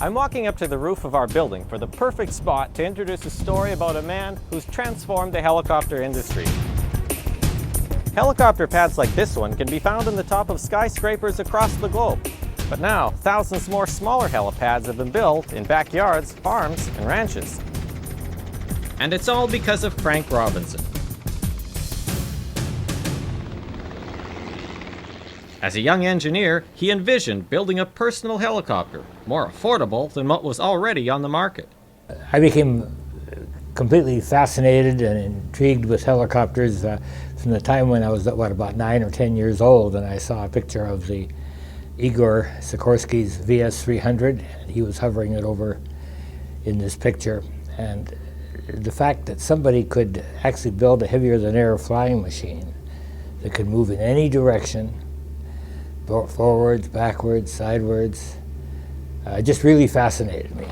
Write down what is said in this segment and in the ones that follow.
I'm walking up to the roof of our building for the perfect spot to introduce a story about a man who's transformed the helicopter industry. Helicopter pads like this one can be found on the top of skyscrapers across the globe. But now, thousands more smaller helipads have been built in backyards, farms, and ranches. And it's all because of Frank Robinson. As a young engineer, he envisioned building a personal helicopter, more affordable than what was already on the market. I became completely fascinated and intrigued with helicopters from the time when I was about 9 or 10 years old, and I saw a picture of the Igor Sikorsky's VS-300, and he was hovering it over in this picture. And the fact that somebody could actually build a heavier-than-air flying machine that could move in any direction, forwards, backwards, sidewards, just really fascinated me.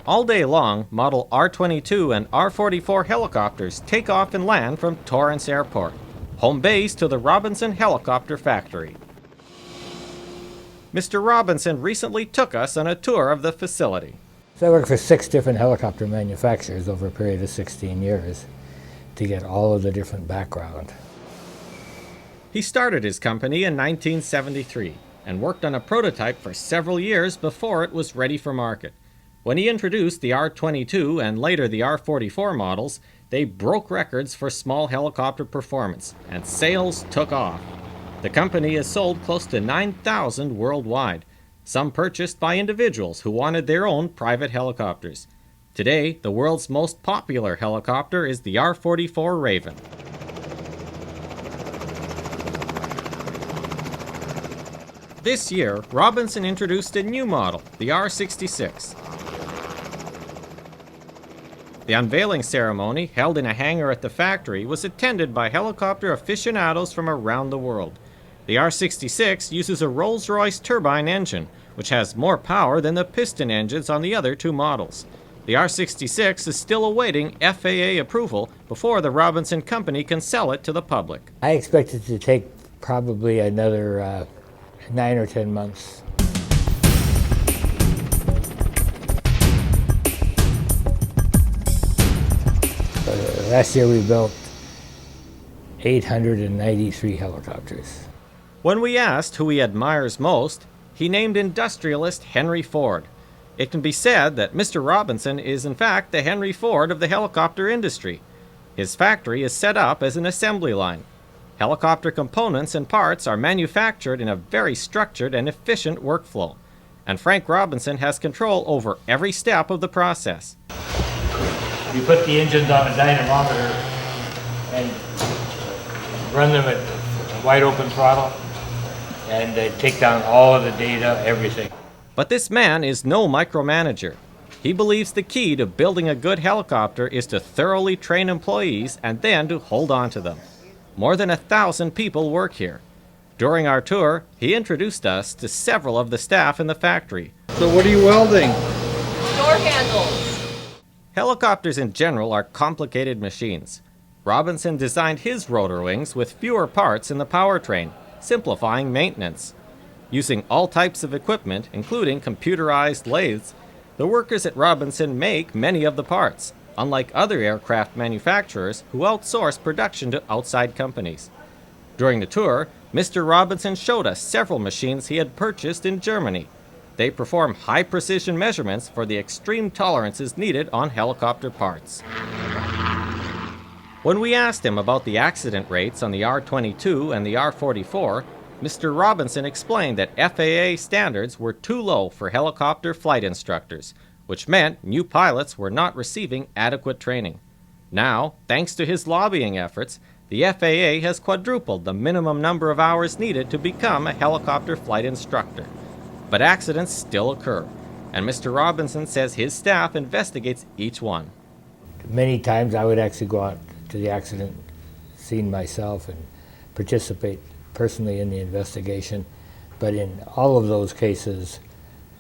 All day long, Model R-22 and R-44 helicopters take off and land from Torrance Airport, home base to the Robinson Helicopter Factory. Mr. Robinson recently took us on a tour of the facility. So I worked for 6 different helicopter manufacturers over a period of 16 years to get all of the different background. He started his company in 1973 and worked on a prototype for several years before it was ready for market. When he introduced the R-22 and later the R-44 models, they broke records for small helicopter performance, and sales took off. The company has sold close to 9,000 worldwide, some purchased by individuals who wanted their own private helicopters. Today, the world's most popular helicopter is the R-44 Raven. This year, Robinson introduced a new model, the R-66. The unveiling ceremony, held in a hangar at the factory, was attended by helicopter aficionados from around the world. The R-66 uses a Rolls-Royce turbine engine, which has more power than the piston engines on the other 2 models. The R-66 is still awaiting FAA approval before the Robinson Company can sell it to the public. I expect it to take probably another 9 or 10 months. Last year we built 893 helicopters. When we asked who he admires most, he named industrialist Henry Ford. It can be said that Mr. Robinson is in fact the Henry Ford of the helicopter industry. His factory is set up as an assembly line. Helicopter components and parts are manufactured in a very structured and efficient workflow, and Frank Robinson has control over every step of the process. You put the engines on a dynamometer and run them at a wide open throttle, and they take down all of the data, everything. But this man is no micromanager. He believes the key to building a good helicopter is to thoroughly train employees and then to hold on to them. More than 1,000 people work here. During our tour, he introduced us to several of the staff in the factory. So what are you welding? Door handles. Helicopters in general are complicated machines. Robinson designed his rotor wings with fewer parts in the powertrain, simplifying maintenance. Using all types of equipment, including computerized lathes, the workers at Robinson make many of the parts, unlike other aircraft manufacturers who outsource production to outside companies. During the tour, Mr. Robinson showed us several machines he had purchased in Germany. They perform high-precision measurements for the extreme tolerances needed on helicopter parts. When we asked him about the accident rates on the R-22 and the R-44, Mr. Robinson explained that FAA standards were too low for helicopter flight instructors, which meant new pilots were not receiving adequate training. Now, thanks to his lobbying efforts, the FAA has quadrupled the minimum number of hours needed to become a helicopter flight instructor. But accidents still occur, and Mr. Robinson says his staff investigates each one. Many times I would actually go out to the accident scene myself and participate personally in the investigation, but in all of those cases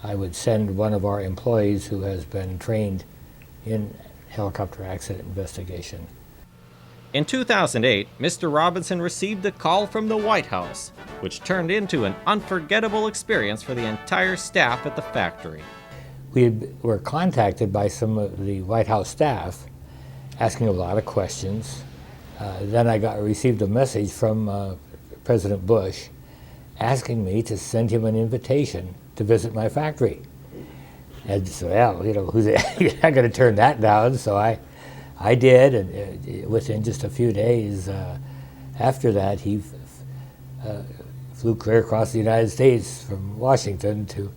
I would send one of our employees who has been trained in helicopter accident investigation. In 2008, Mr. Robinson received a call from the White House, which turned into an unforgettable experience for the entire staff at the factory. We were contacted by some of the White House staff asking a lot of questions. Then I received a message from President Bush asking me to send him an invitation to visit my factory. And so, well, you know, you're not going to turn that down. So I did, and within just a few days after that, he flew clear across the United States from Washington to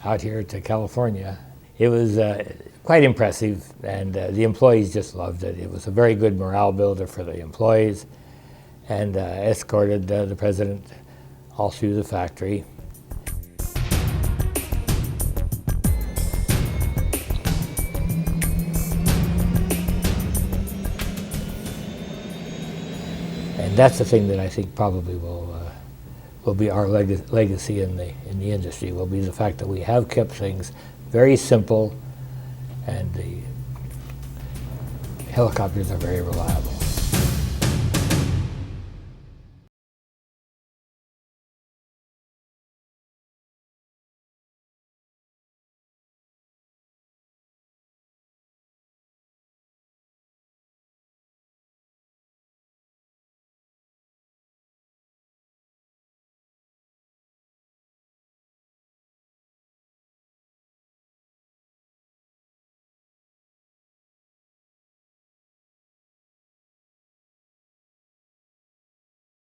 out here to California. It was quite impressive, and the employees just loved it. It was a very good morale builder for the employees, and escorted the president all through the factory. And that's the thing that I think probably will be our legacy in the industry, will be the fact that we have kept things very simple, and the helicopters are very reliable.